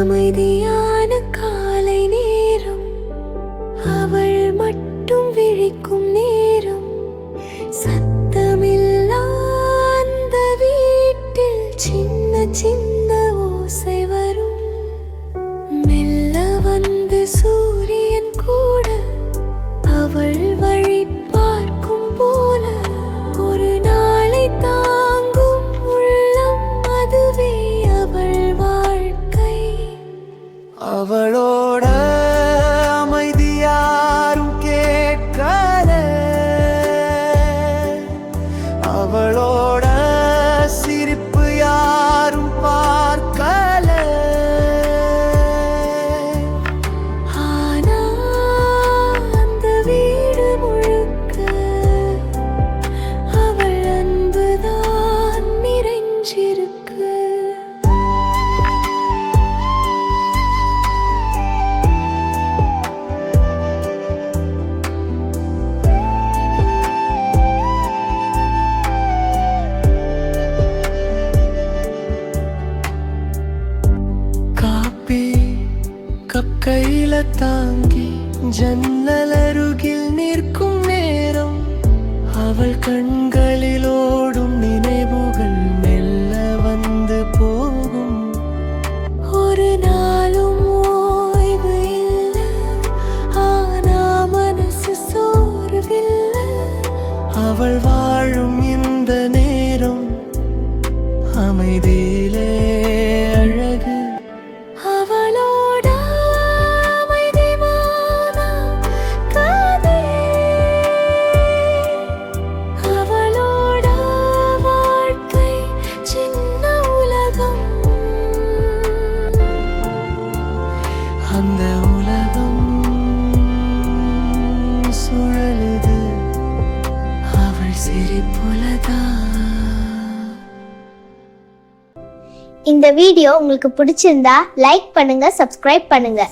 அமைதியான காலை நேரம், அவள் மட்டும் விழிக்கும் நேரம், சத்தமில்லா அந்த வீட்டில் சின்ன சின்ன ஓசை வரும். மெல்ல வந்து சூரியன் கூட அவள் வழி பார்க்கும் போல, ஒரு நாளை தாங்கும் உள்ளம், அதுவே அவள் வாழ்க்கை. அவளோட அமைதி யாரும் கேட்கல, அவளோட சிரிப்பு யாரும் பார்க்கல. ஆனா அந்த வீடு முழுக்க அவள் அன்புதான் நிறைஞ்சிருக்கு. கப் கையில தாங்கி ஜன்னல் அருகில் நிற்கும் நேரம், அவள் கண்களில் ஓடும் நினைவுகள் மெல்ல வந்து போகும். ஒரு நாளும் ஓய்வு இல்லை, ஆனா மனசு சோர்வில்லை. அவள் வாழும் இந்த நேரம் அமைதியிலே அழகு. அவளோட அமைதியான கதை, அவளோட வாழ்க்கை சின்ன உலகம். அந்த உலகம் சுழலுது அவள் சிரிப்புலதான். இந்த வீடியோ உங்களுக்கு பிடிச்சிருந்தா லைக் பண்ணுங்க, சப்ஸ்கிரைப் பண்ணுங்க.